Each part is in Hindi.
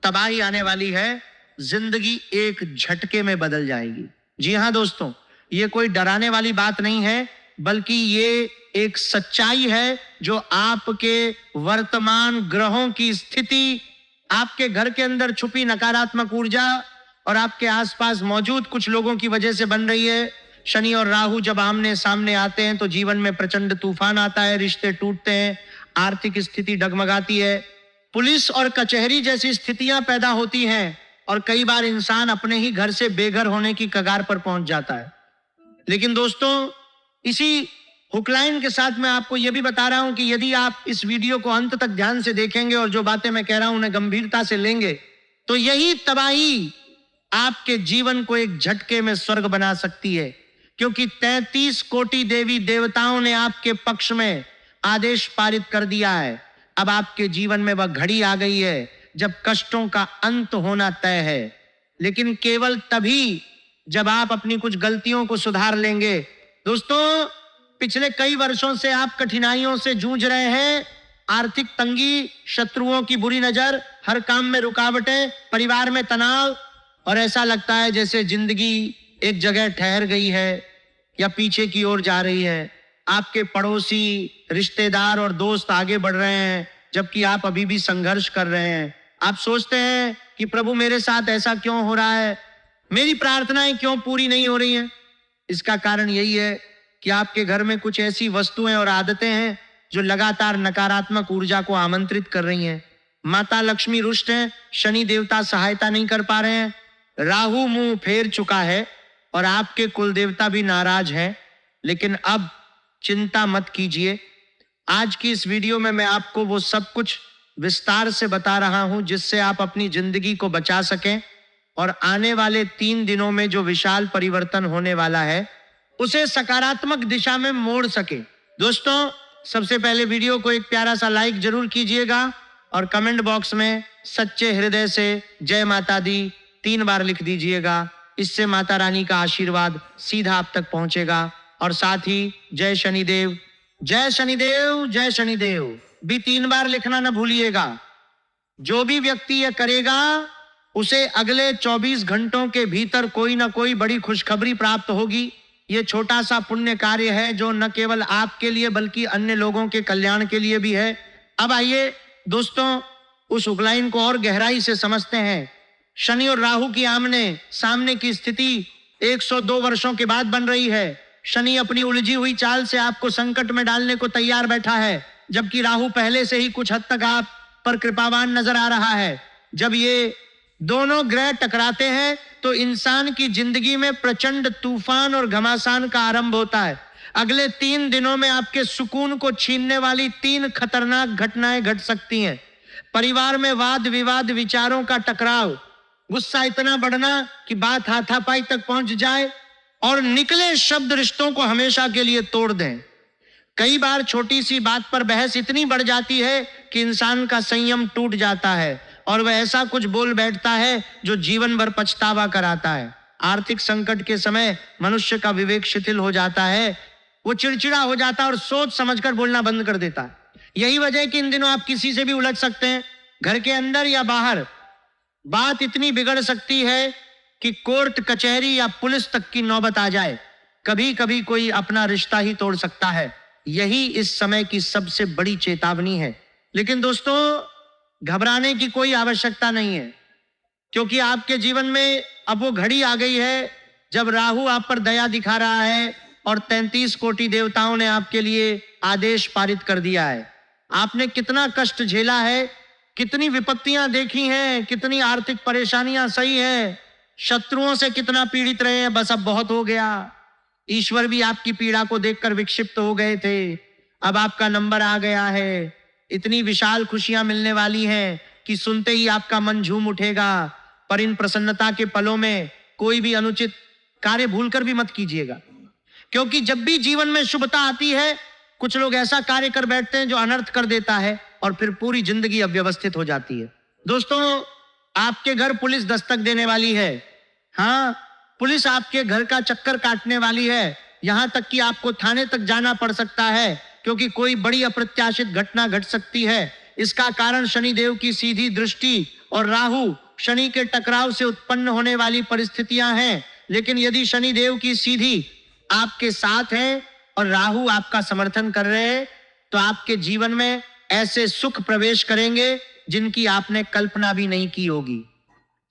तबाही आने वाली है, जिंदगी एक झटके में बदल जाएगी। जी हां दोस्तों, ये कोई डराने वाली बात नहीं है, बल्कि ये एक सच्चाई है जो आपके वर्तमान ग्रहों की स्थिति, आपके घर के अंदर छुपी नकारात्मक ऊर्जा और आपके आसपास मौजूद कुछ लोगों की वजह से बन रही है। शनि और राहु जब आमने सामने आते हैं तो जीवन में प्रचंड तूफान आता है, रिश्ते टूटते हैं, आर्थिक स्थिति डगमगाती है, पुलिस और कचहरी जैसी स्थितियां पैदा होती हैं और कई बार इंसान अपने ही घर से बेघर होने की कगार पर पहुंच जाता है। लेकिन दोस्तों, इसी हुकलाइन के साथ मैं आपको यह भी बता रहा हूं कि यदि आप इस वीडियो को अंत तक ध्यान से देखेंगे और जो बातें मैं कह रहा हूं उन्हें गंभीरता से लेंगे, तो यही तबाही आपके जीवन को एक झटके में स्वर्ग बना सकती है। क्योंकि 33 कोटि देवी देवताओं ने आपके पक्ष में आदेश पारित कर दिया है। अब आपके जीवन में वह घड़ी आ गई है जब कष्टों का अंत होना तय है, लेकिन केवल तभी जब आप अपनी कुछ गलतियों को सुधार लेंगे। दोस्तों, पिछले कई वर्षों से आप कठिनाइयों से जूझ रहे हैं। आर्थिक तंगी, शत्रुओं की बुरी नजर, हर काम में रुकावटें, परिवार में तनाव, और ऐसा लगता है जैसे जिंदगी एक जगह ठहर गई है या पीछे की ओर जा रही है। आपके पड़ोसी, रिश्तेदार और दोस्त आगे बढ़ रहे हैं जबकि आप अभी भी संघर्ष कर रहे हैं। आप सोचते हैं कि प्रभु मेरे साथ ऐसा क्यों हो रहा है, मेरी प्रार्थनाएं क्यों पूरी नहीं हो रही हैं। इसका कारण यही है कि आपके घर में कुछ ऐसी वस्तुएं और आदतें हैं जो लगातार नकारात्मक ऊर्जा को आमंत्रित कर रही हैं। माता लक्ष्मी रुष्ट हैं, शनि देवता सहायता नहीं कर पा रहे हैं, राहु मुंह फेर चुका है और आपके कुल देवता भी नाराज हैं। लेकिन अब चिंता मत कीजिए। आज की इस वीडियो में मैं आपको वो सब कुछ विस्तार से बता रहा हूं जिससे आप अपनी जिंदगी को बचा सकें और आने वाले 3 दिनों में जो विशाल परिवर्तन होने वाला है उसे सकारात्मक दिशा में मोड़ सके। दोस्तों, सबसे पहले वीडियो को एक प्यारा सा लाइक जरूर कीजिएगा और कमेंट बॉक्स में सच्चे हृदय से जय माता दी 3 बार लिख दीजिएगा। इससे माता रानी का आशीर्वाद सीधा आप तक पहुंचेगा। और साथ ही जय शनिदेव, जय शनिदेव, जय शनिदेव भी 3 बार लिखना न भूलिएगा। जो भी व्यक्ति यह करेगा उसे अगले 24 घंटों के भीतर कोई ना कोई बड़ी खुशखबरी प्राप्त होगी। ये छोटा सा पुण्य कार्य है जो न केवल आपके लिए बल्कि अन्य लोगों के कल्याण के लिए भी है। अब आइए दोस्तों, उस उगलाइन को और गहराई से समझते हैं। शनि और राहु की आमने सामने की स्थिति 102 वर्षों के बाद बन रही है। शनि अपनी उलझी हुई चाल से आपको संकट में डालने को तैयार बैठा है, जबकि राहु पहले से ही कुछ हद तक आप पर कृपावान नजर आ रहा है। जब ये दोनों ग्रह टकराते हैं तो इंसान की जिंदगी में प्रचंड तूफान और घमासान का आरंभ होता है। अगले 3 दिनों में आपके सुकून को छीनने वाली 3 खतरनाक घटनाएं घट सकती हैं। परिवार में वाद विवाद, विचारों का टकराव, गुस्सा इतना बढ़ना कि बात हाथापाई तक पहुंच जाए और निकले शब्द रिश्तों को हमेशा के लिए तोड़ दें। कई बार छोटी सी बात पर बहस इतनी बढ़ जाती है कि इंसान का संयम टूट जाता है और वह ऐसा कुछ बोल बैठता है जो जीवन भर पछतावा कराता है। आर्थिक संकट के समय मनुष्य का विवेक शिथिल हो जाता है, वो चिड़चिड़ा हो जाता है और सोच समझकर बोलना बंद कर देता है। यही वजह है कि इन दिनों आप किसी से भी उलझ सकते हैं, घर के अंदर या बाहर। बात इतनी बिगड़ सकती है कि कोर्ट कचहरी या पुलिस तक की नौबत आ जाए। कभी कभी कोई अपना रिश्ता ही तोड़ सकता है। यही इस समय की सबसे बड़ी चेतावनी है। लेकिन दोस्तों, घबराने की कोई आवश्यकता नहीं है, क्योंकि आपके जीवन में अब वो घड़ी आ गई है जब राहु आप पर दया दिखा रहा है और 33 कोटि देवताओं ने आपके लिए आदेश पारित कर दिया है। आपने कितना कष्ट झेला है, कितनी विपत्तियां देखी हैं, कितनी आर्थिक परेशानियां सही हैं, शत्रुओं से कितना पीड़ित रहे हैं, बस अब बहुत हो गया। ईश्वर भी आपकी पीड़ा को देखकर विक्षिप्त हो गए थे। अब आपका नंबर आ गया है। इतनी विशाल खुशियां मिलने वाली हैं कि सुनते ही आपका मन झूम उठेगा। पर इन प्रसन्नता के पलों में कोई भी अनुचित कार्य भूलकर भी मत कीजिएगा, क्योंकि जब भी जीवन में शुभता आती है कुछ लोग ऐसा कार्य कर बैठते हैं जो अनर्थ कर देता है और फिर पूरी जिंदगी अव्यवस्थित हो जाती है। दोस्तों, आपके घर पुलिस दस्तक देने वाली है। हाँ, पुलिस आपके घर का चक्कर काटने वाली है। यहां तक कि आपको थाने तक जाना पड़ सकता है, क्योंकि कोई बड़ी अप्रत्याशित घटना घट सकती है। इसका कारण शनिदेव की सीधी दृष्टि और राहु शनि के टकराव से उत्पन्न होने वाली परिस्थितियां हैं। लेकिन यदि शनि देव की सीधी आपके साथ है और राहु आपका समर्थन कर रहे हैं, तो आपके जीवन में ऐसे सुख प्रवेश करेंगे जिनकी आपने कल्पना भी नहीं की होगी।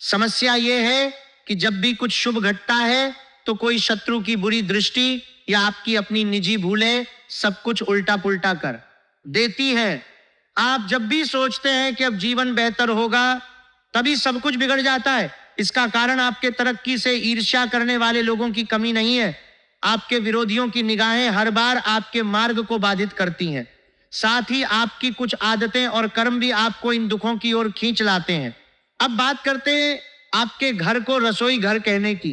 समस्या यह है कि जब भी कुछ शुभ घटता है तो कोई शत्रु की बुरी दृष्टि या आपकी अपनी निजी भूलें सब कुछ उल्टा पुल्टा कर देती है। आप जब भी सोचते हैं कि अब जीवन बेहतर होगा, तभी सब कुछ बिगड़ जाता है। इसका कारण आपके तरक्की से ईर्ष्या करने वाले लोगों की कमी नहीं है। आपके विरोधियों की निगाहें हर बार आपके मार्ग को बाधित करती हैं। साथ ही आपकी कुछ आदतें और कर्म भी आपको इन दुखों की ओर खींच लाते हैं। अब बात करते हैं आपके घर को रसोई घर कहने की।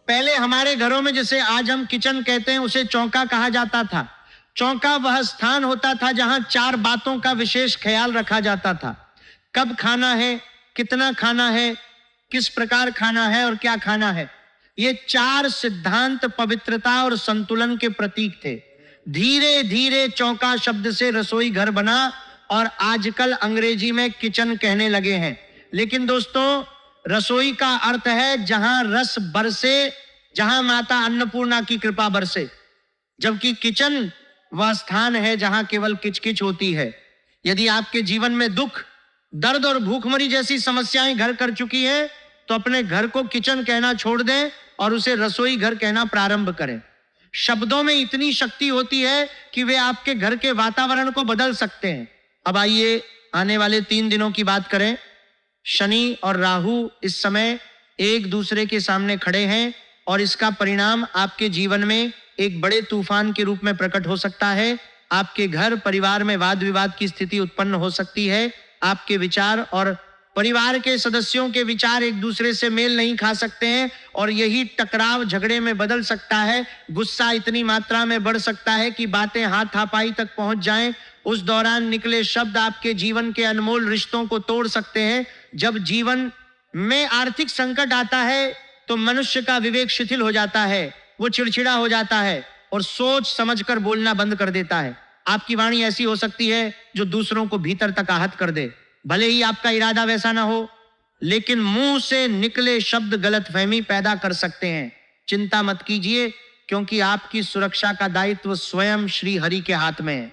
पहले हमारे घरों में, जिसे आज हम किचन कहते हैं, उसे चौका कहा जाता था। चौका वह स्थान होता था जहां 4 बातों का विशेष ख्याल रखा जाता था। कब खाना है, कितना खाना है, किस प्रकार खाना है और क्या खाना है। ये 4 सिद्धांत पवित्रता और संतुलन के प्रतीक थे। धीरे धीरे चौका शब्द से रसोई घर बना और आजकल अंग्रेजी में किचन कहने लगे हैं। लेकिन दोस्तों, रसोई का अर्थ है जहां रस बरसे, जहां माता अन्नपूर्णा की कृपा बरसे, जबकि किचन वह स्थान है जहां केवल किचकिच होती है। यदि आपके जीवन में दुख, दर्द और भूखमरी जैसी समस्याएं घर कर चुकी हैं, तो अपने घर को किचन कहना छोड़ दें और उसे रसोई घर कहना प्रारंभ करें। शब्दों में इतनी शक्ति होती है कि वे आपके घर के वातावरण को बदल सकते हैं। अब आइए आने वाले 3 दिनों की बात करें। शनि और राहु इस समय एक दूसरे के सामने खड़े हैं और इसका परिणाम आपके जीवन में एक बड़े तूफान के रूप में प्रकट हो सकता है। आपके घर परिवार में वाद विवाद की स्थिति उत्पन्न हो सकती है। आपके विचार और परिवार के सदस्यों के विचार एक दूसरे से मेल नहीं खा सकते हैं और यही टकराव झगड़े में बदल सकता है। गुस्सा इतनी मात्रा में बढ़ सकता है कि बातें हाथापाई तक पहुंच जाएं। उस दौरान निकले शब्द आपके जीवन के अनमोल रिश्तों को तोड़ सकते हैं। जब जीवन में आर्थिक संकट आता है तो मनुष्य का विवेक शिथिल हो जाता है, वो चिड़चिड़ा हो जाता है और सोच समझकर बोलना बंद कर देता है। आपकी वाणी ऐसी हो सकती है जो दूसरों को भीतर तक आहत कर दे। भले ही आपका इरादा वैसा ना हो, लेकिन मुंह से निकले शब्द गलतफहमी पैदा कर सकते हैं। चिंता मत कीजिए, क्योंकि आपकी सुरक्षा का दायित्व स्वयं श्री हरि के हाथ में है।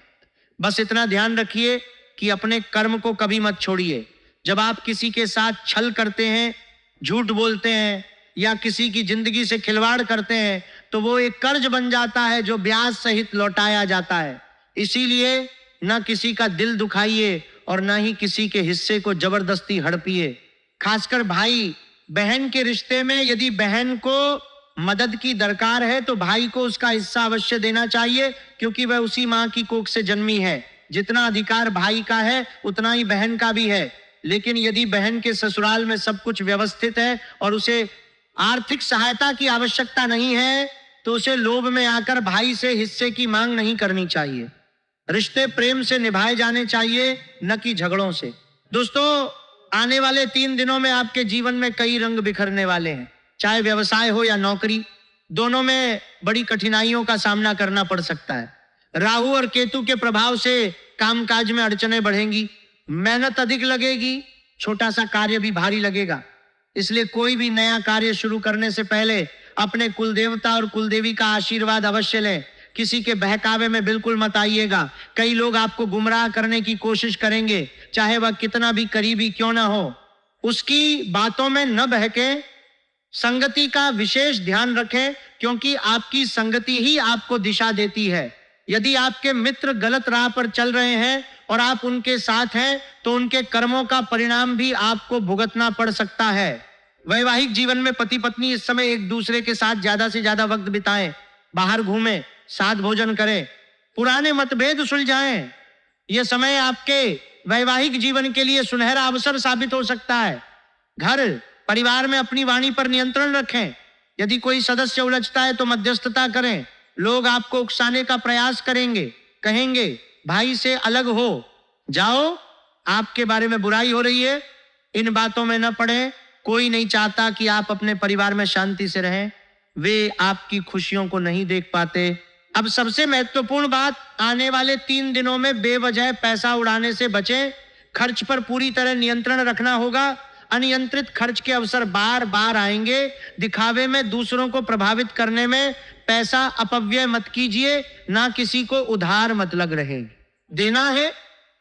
बस इतना ध्यान रखिए कि अपने कर्म को कभी मत छोड़िए। जब आप किसी के साथ छल करते हैं, झूठ बोलते हैं या किसी की जिंदगी से खिलवाड़ करते हैं, तो वो एक कर्ज बन जाता है जो ब्याज सहित लौटाया जाता है। इसीलिए न किसी का दिल दुखाइए और न ही किसी के हिस्से को जबरदस्ती हड़पिए। खासकर भाई बहन के रिश्ते में यदि बहन को मदद की दरकार है तो भाई को उसका हिस्सा अवश्य देना चाहिए, क्योंकि वह उसी मां की कोख से जन्मी है। जितना अधिकार भाई का है उतना ही बहन का भी है। लेकिन यदि बहन के ससुराल में सब कुछ व्यवस्थित है और उसे आर्थिक सहायता की आवश्यकता नहीं है, तो उसे लोभ में आकर भाई से हिस्से की मांग नहीं करनी चाहिए। रिश्ते प्रेम से निभाए जाने चाहिए, न कि झगड़ों से। दोस्तों, आने वाले 3 दिनों में आपके जीवन में कई रंग बिखरने वाले हैं। चाहे व्यवसाय हो या नौकरी, दोनों में बड़ी कठिनाइयों का सामना करना पड़ सकता है। राहु और केतु के प्रभाव से कामकाज में अड़चनें बढ़ेंगी, मेहनत अधिक लगेगी, छोटा सा कार्य भी भारी लगेगा। इसलिए कोई भी नया कार्य शुरू करने से पहले अपने कुलदेवता और कुलदेवी का आशीर्वाद अवश्य लें। किसी के बहकावे में बिल्कुल मत आइएगा। कई लोग आपको गुमराह करने की कोशिश करेंगे, चाहे वह कितना भी करीबी क्यों ना हो। उसकी बातों में न बहके, संगति का विशेष ध्यान रखें, क्योंकि आपकी संगति ही आपको दिशा देती है। यदि आपके मित्र गलत राह पर चल रहे हैं और आप उनके साथ हैं, तो उनके कर्मों का परिणाम भी आपको भुगतना पड़ सकता है। वैवाहिक जीवन में पति पत्नी इस समय एक दूसरे के साथ ज्यादा से ज्यादा वक्त बिताएं, बाहर घूमें, साथ भोजन करें, पुराने मतभेद सुलझाएं। यह समय आपके वैवाहिक जीवन के लिए सुनहरा अवसर साबित हो सकता है। घर परिवार में अपनी वाणी पर नियंत्रण रखें। यदि कोई सदस्य उलझता है तो मध्यस्थता करें। लोग आपको उकसाने का प्रयास करेंगे, कहेंगे भाई से अलग हो जाओ, आपके बारे में बुराई हो रही है। इन बातों में न पड़े। कोई नहीं चाहता कि आप अपने परिवार में शांति से रहें। वे आपकी खुशियों को नहीं देख पाते। अब सबसे महत्वपूर्ण बात, आने वाले 3 दिनों में बेवजह पैसा उड़ाने से बचें। खर्च पर पूरी तरह नियंत्रण रखना होगा। अनियंत्रित खर्च के अवसर बार बार आएंगे। दिखावे में, दूसरों को प्रभावित करने में पैसा अपव्यय मत कीजिए। ना किसी को उधार मत लग रहे, देना है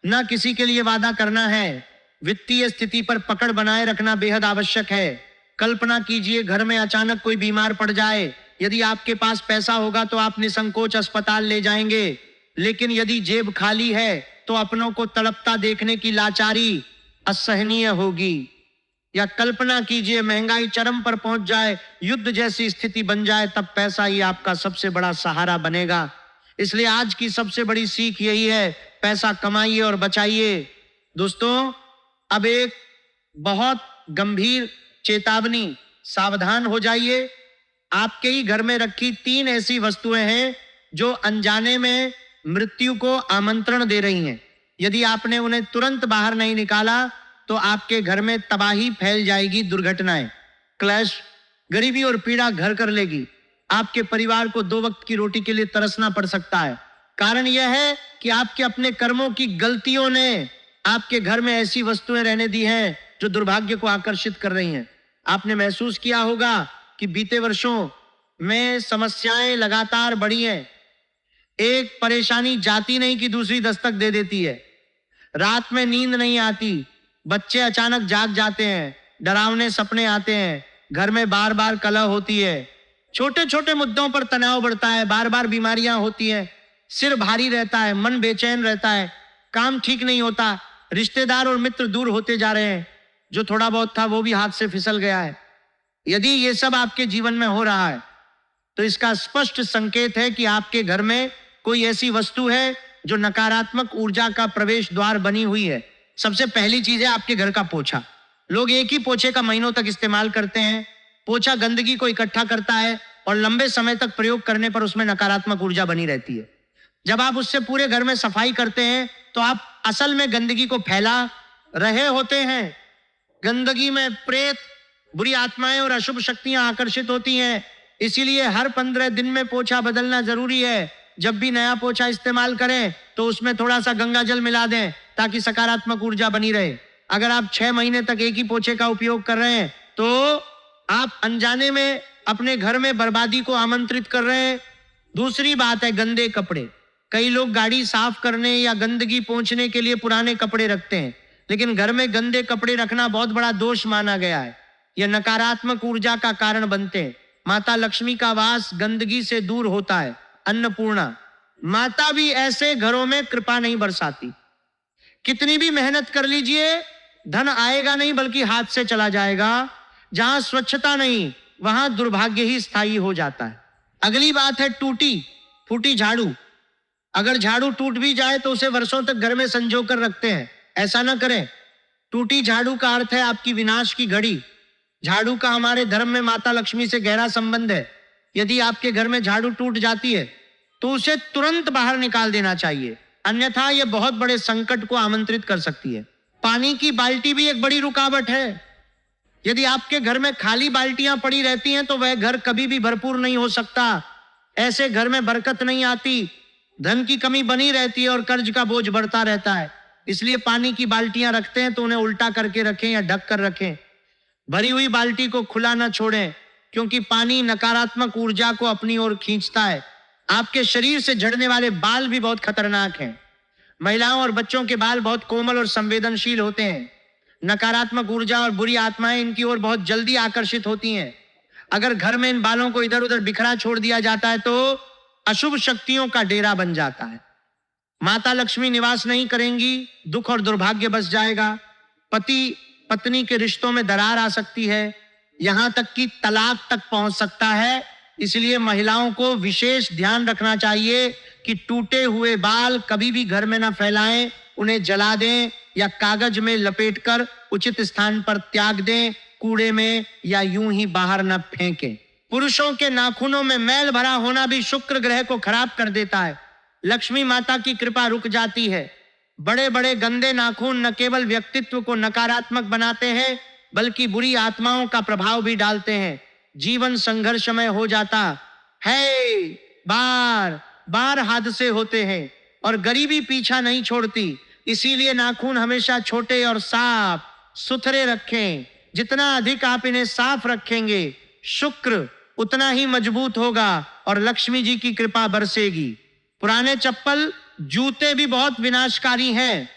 ना किसी के लिए वादा करना है। वित्तीय स्थिति पर पकड़ बनाए रखना बेहद आवश्यक है। कल्पना कीजिए घर में अचानक कोई बीमार पड़ जाए। यदि आपके पास पैसा होगा तो आप निसंकोच अस्पताल ले जाएंगे, लेकिन यदि जेब खाली है तो अपनों को तड़पता देखने की लाचारी असहनीय होगी। या कल्पना कीजिए महंगाई चरम पर पहुंच जाए, युद्ध जैसी स्थिति बन जाए, तब पैसा ही आपका सबसे बड़ा सहारा बनेगा। इसलिए आज की सबसे बड़ी सीख यही है, पैसा कमाइए और बचाइए। दोस्तों, अब एक बहुत गंभीर चेतावनी, सावधान हो जाइए। आपके ही घर में रखी 3 ऐसी वस्तुएं हैं जो अनजाने में मृत्यु को आमंत्रण दे रही हैं। यदि आपने उन्हें तुरंत बाहर नहीं निकाला तो आपके घर में तबाही फैल जाएगी, दुर्घटनाएं, क्लैश, गरीबी और पीड़ा घर कर लेगी। आपके परिवार को 2 वक्त की रोटी के लिए तरसना पड़ सकता है। कारण यह है कि आपके अपने कर्मों की गलतियों ने आपके घर में ऐसी वस्तुएं रहने दी हैं जो दुर्भाग्य को आकर्षित कर रही हैं। आपने महसूस किया होगा कि बीते वर्षों में समस्याएं लगातार बढ़ी हैं। एक परेशानी जाती नहीं कि दूसरी दस्तक दे देती है। रात में नींद नहीं आती, बच्चे अचानक जाग जाते हैं, डरावने सपने आते हैं, घर में बार बार कलह होती है, छोटे छोटे मुद्दों पर तनाव बढ़ता है, बार बार बीमारियां होती हैं, सिर भारी रहता है, मन बेचैन रहता है, काम ठीक नहीं होता, रिश्तेदार और मित्र दूर होते जा रहे हैं, जो थोड़ा बहुत था वो भी हाथ से फिसल गया है। यदि ये सब आपके जीवन में हो रहा है तो इसका स्पष्ट संकेत है कि आपके घर में कोई ऐसी वस्तु है जो नकारात्मक ऊर्जा का प्रवेश द्वार बनी हुई है। सबसे पहली चीज है आपके घर का पोछा। लोग एक ही पोछे का महीनों तक इस्तेमाल करते हैं। पोछा गंदगी को इकट्ठा करता है और लंबे समय तक प्रयोग करने पर उसमें नकारात्मक ऊर्जा बनी रहती है। जब आप उससे पूरे घर में सफाई करते हैं तो आप असल में गंदगी को फैला रहे होते हैं। गंदगी में प्रेत, बुरी आत्माएं और अशुभ शक्तियां आकर्षित होती हैं। इसीलिए हर 15 दिन में पोछा बदलना जरूरी है। जब भी नया पोछा इस्तेमाल करें तो उसमें थोड़ा सा गंगा जल मिला दें ताकि सकारात्मक ऊर्जा बनी रहे। अगर आप 6 महीने तक एक ही पोछे का उपयोग कर रहे हैं तो आप अनजाने में अपने घर में बर्बादी को आमंत्रित कर रहे हैं। दूसरी बात है गंदे कपड़े। कई लोग गाड़ी साफ करने या गंदगी पोंछने के लिए पुराने कपड़े रखते हैं, लेकिन घर में गंदे कपड़े रखना बहुत बड़ा दोष माना गया है। यह नकारात्मक ऊर्जा का कारण बनते हैं। माता लक्ष्मी का वास गंदगी से दूर होता है। अन्नपूर्णा माता भी ऐसे घरों में कृपा नहीं बरसाती। कितनी भी मेहनत कर लीजिए, धन आएगा नहीं बल्कि हाथ से चला जाएगा। जहां स्वच्छता नहीं वहां दुर्भाग्य ही स्थायी हो जाता है। अगली बात है टूटी फूटी झाड़ू। अगर झाड़ू टूट भी जाए तो उसे वर्षों तक घर में संजो कर रखते हैं। ऐसा ना करें। टूटी झाड़ू का अर्थ है आपकी विनाश की घड़ी। झाड़ू का हमारे धर्म में माता लक्ष्मी से गहरा संबंध है। यदि आपके घर में झाड़ू टूट जाती है तो उसे तुरंत बाहर निकाल देना चाहिए, अन्यथा यह बहुत बड़े संकट को आमंत्रित कर सकती है। पानी की बाल्टी भी एक बड़ी रुकावट है। यदि आपके घर में खाली बाल्टियां पड़ी रहती हैं तो वह घर कभी भी भरपूर नहीं हो सकता। ऐसे घर में बरकत नहीं आती, धन की कमी बनी रहती है और कर्ज का बोझ बढ़ता रहता है। इसलिए पानी की बाल्टियां रखते हैं तो उन्हें उल्टा करके रखें या ढक कर रखें। भरी हुई बाल्टी को खुला न छोड़ें, क्योंकि पानी नकारात्मक ऊर्जा को अपनी ओर खींचता है। आपके शरीर से झड़ने वाले बाल भी बहुत खतरनाक हैं। महिलाओं और बच्चों के बाल बहुत कोमल और संवेदनशील होते हैं। नकारात्मक ऊर्जा और बुरी आत्माएं इनकी ओर बहुत जल्दी आकर्षित होती हैं। अगर घर में इन बालों को इधर उधर बिखरा छोड़ दिया जाता है तो अशुभ शक्तियों का डेरा बन जाता है। माता लक्ष्मी निवास नहीं करेंगी, दुख और दुर्भाग्य बस जाएगा। पति पत्नी के रिश्तों में दरार आ सकती है, यहां तक कि तलाक तक पहुंच सकता है। इसलिए महिलाओं को विशेष ध्यान रखना चाहिए कि टूटे हुए बाल कभी भी घर में न फैलाएं, उन्हें जला दें या कागज में लपेटकर उचित स्थान पर त्याग दें, कूड़े में या यूं ही बाहर न फेंकें। पुरुषों के नाखूनों में मैल भरा होना भी शुक्र ग्रह को खराब कर देता है। लक्ष्मी माता की कृपा रुक जाती है। बड़े बड़े गंदे नाखून न केवल व्यक्तित्व को नकारात्मक बनाते हैं बल्कि बुरी आत्माओं का प्रभाव भी डालते हैं। जीवन संघर्षमय हो जाता है, बार बार हादसे होते हैं और गरीबी पीछा नहीं छोड़ती। इसीलिए नाखून हमेशा छोटे और साफ सुथरे रखें। जितना अधिक आप इन्हें साफ रखेंगे, शुक्र उतना ही मजबूत होगा और लक्ष्मी जी की कृपा बरसेगी। पुराने चप्पल, जूते भी बहुत विनाशकारी हैं।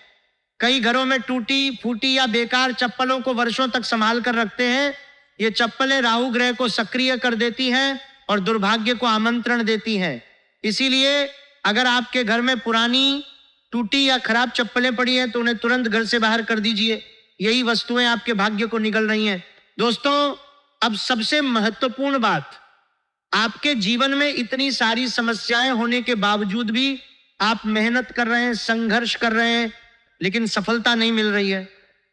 कई घरों में टूटी फूटी या बेकार चप्पलों को वर्षों तक संभाल कर रखते हैं। ये चप्पलें राहु ग्रह को सक्रिय कर देती हैं और दुर्भाग्य को आमंत्रण देती हैं। इसीलिए अगर आपके घर में पुरानी टूटी या खराब चप्पलें पड़ी हैं तो उन्हें तुरंत घर से बाहर कर दीजिए। यही वस्तुएं आपके भाग्य को निगल रही हैं। दोस्तों, अब सबसे महत्वपूर्ण बात, आपके जीवन में इतनी सारी समस्याएं होने के बावजूद भी आप मेहनत कर रहे हैं, संघर्ष कर रहे हैं, लेकिन सफलता नहीं मिल रही है।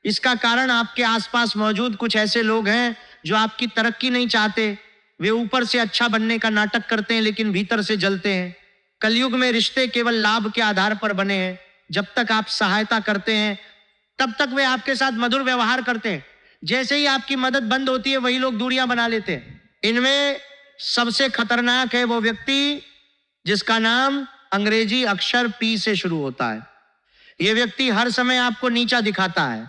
इसका कारण आपके आसपास मौजूद कुछ ऐसे लोग हैं जो आपकी तरक्की नहीं चाहते। वे ऊपर से अच्छा बनने का नाटक करते हैं लेकिन भीतर से जलते हैं। कलयुग में रिश्ते केवल लाभ के आधार पर बने हैं। जब तक आप सहायता करते हैं तब तक वे आपके साथ मधुर व्यवहार करते हैं। जैसे ही आपकी मदद बंद होती है वही लोग दूरियां बना लेते हैं। इनमें सबसे खतरनाक है वो व्यक्ति जिसका नाम अंग्रेजी अक्षर P से शुरू होता है। यह व्यक्ति हर समय आपको नीचा दिखाता है,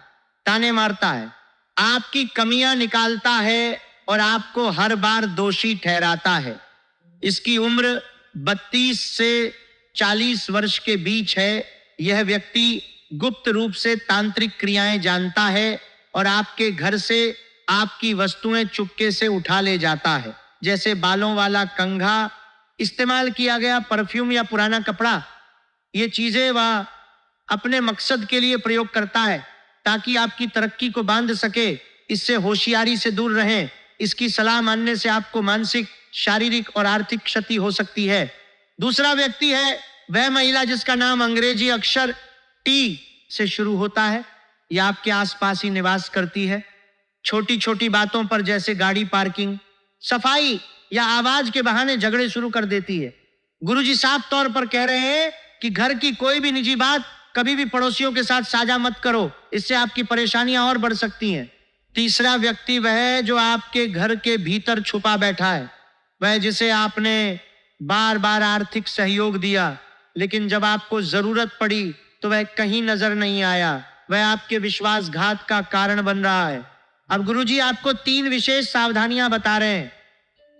ताने मारता है, आपकी कमियां निकालता है और आपको हर बार दोषी ठहराता है। इसकी उम्र 32 से 40 वर्ष के बीच है। यह व्यक्ति गुप्त रूप से तांत्रिक क्रियाएं जानता है और आपके घर से आपकी वस्तुएं चुपके से उठा ले जाता है, जैसे बालों वाला कंघा, इस्तेमाल किया गया परफ्यूम या पुराना कपड़ा। ये चीजें वह अपने मकसद के लिए प्रयोग करता है ताकि आपकी तरक्की को बांध सके। इससे होशियारी से दूर रहें। इसकी सलाह मानने से आपको मानसिक, शारीरिक और आर्थिक क्षति हो सकती है। दूसरा व्यक्ति है वह महिला जिसका नाम अंग्रेजी अक्षर T से शुरू होता है। यह आपके आसपास ही निवास करती है। छोटी छोटी बातों पर जैसे गाड़ी पार्किंग, सफाई या आवाज के बहाने झगड़े शुरू कर देती है। गुरुजी साफ तौर पर कह रहे हैं कि घर की कोई भी निजी बात कभी भी पड़ोसियों के साथ साझा मत करो, इससे आपकी परेशानियां और बढ़ सकती हैं। तीसरा व्यक्ति वह है जो आपके घर के भीतर छुपा बैठा है। वह जिसे आपने बार बार आर्थिक सहयोग दिया, लेकिन जब आपको जरूरत पड़ी तो वह कहीं नजर नहीं आया। वह आपके विश्वासघात का कारण बन रहा है। अब गुरुजी आपको 3 विशेष सावधानियां बता रहे हैं।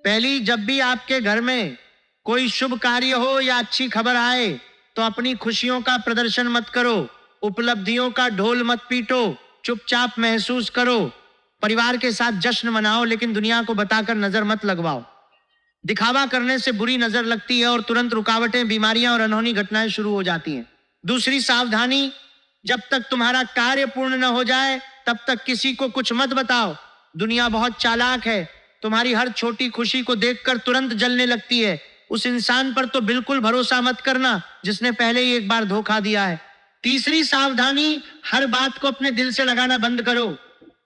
पहली, जब भी आपके घर में कोई शुभ कार्य हो या अच्छी खबर आए तो अपनी खुशियों का प्रदर्शन मत करो, उपलब्धियों का ढोल मत पीटो, चुपचाप महसूस करो। परिवार के साथ जश्न मनाओ लेकिन दुनिया को बताकर नजर मत लगवाओ। दिखावा करने से बुरी नजर लगती है और तुरंत रुकावटें, बीमारियां और अनहोनी घटनाएं शुरू हो जाती हैं। दूसरी सावधानी, जब तक तुम्हारा कार्य पूर्ण न हो जाए तब तक किसी को कुछ मत बताओ। दुनिया बहुत चालाक है। तुम्हारी हर छोटी खुशी को देखकर तुरंत जलने लगती है। उस इंसान पर तो बिल्कुल भरोसा मत करना जिसने पहले ही एक बार धोखा दिया है। तीसरी सावधानी, हर बात को अपने दिल से लगाना बंद करो।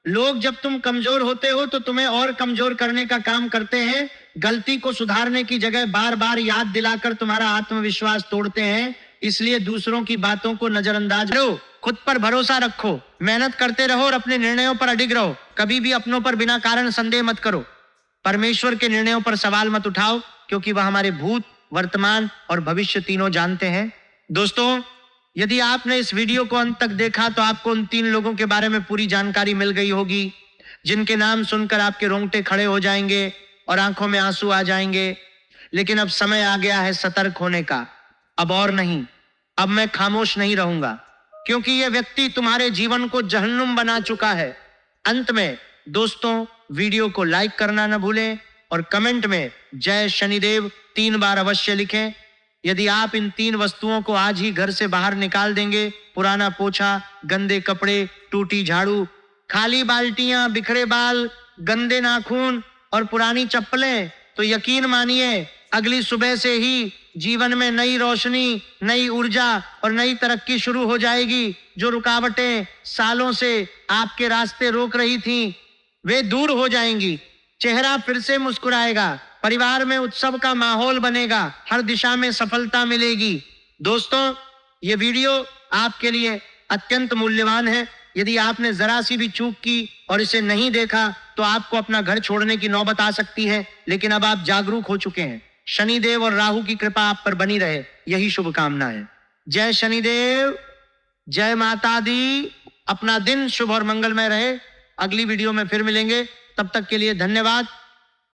लोग जब तुम कमजोर होते हो तो तुम्हें और कमजोर करने का काम करते हैं। गलती को सुधारने की जगह बार बार याद दिलाकर तुम्हारा आत्मविश्वास तोड़ते हैं। इसलिए दूसरों की बातों को नजरअंदाज करो, खुद पर भरोसा रखो, मेहनत करते रहो और अपने निर्णयों पर अडिग रहो। कभी भी अपनों पर बिना कारण संदेह मत करो। परमेश्वर के निर्णयों पर सवाल मत उठाओ क्योंकि वह हमारे भूत, वर्तमान और भविष्य तीनों जानते हैं। दोस्तों, यदि आपने इस वीडियो को अंत तक देखा तो आपको उन 3 लोगों के बारे में पूरी जानकारी मिल गई होगी जिनके नाम सुनकर आपके रोंगटे खड़े हो जाएंगे और आंखों में आंसू आ जाएंगे। लेकिन अब समय आ गया है सतर्क होने का। अब और नहीं, अब मैं खामोश नहीं रहूंगा क्योंकि यह व्यक्ति तुम्हारे जीवन को जहन्नुम बना चुका है। अंत में दोस्तों, वीडियो को लाइक करना न भूलें और कमेंट में जय शनिदेव 3 बार अवश्य लिखें। यदि आप इन 3 वस्तुओं को आज ही घर से बाहर निकाल देंगे, पुराना पोछा, गंदे कपड़े, टूटी झाड़ू, खाली बाल्टियां, बिखरे बाल, गंदे नाखून और पुरानी चप्पलें, तो यकीन मानिए अगली सुबह से ही जीवन में नई रोशनी, नई ऊर्जा और नई तरक्की शुरू हो जाएगी। जो रुकावटें सालों से आपके रास्ते रोक रही थीं, वे दूर हो जाएंगी। चेहरा फिर से मुस्कुराएगा, परिवार में उत्सव का माहौल बनेगा, हर दिशा में सफलता मिलेगी। दोस्तों, ये वीडियो आपके लिए अत्यंत मूल्यवान है। यदि आपने जरा सी भी चूक की और इसे नहीं देखा तो आपको अपना घर छोड़ने की नौबत आ सकती है। लेकिन अब आप जागरूक हो चुके हैं। शनिदेव और राहु की कृपा आप पर बनी रहे, यही शुभकामना है। जय शनिदेव। जय माता दी। अपना दिन शुभ और मंगलमय रहे। अगली वीडियो में फिर मिलेंगे, तब तक के लिए धन्यवाद।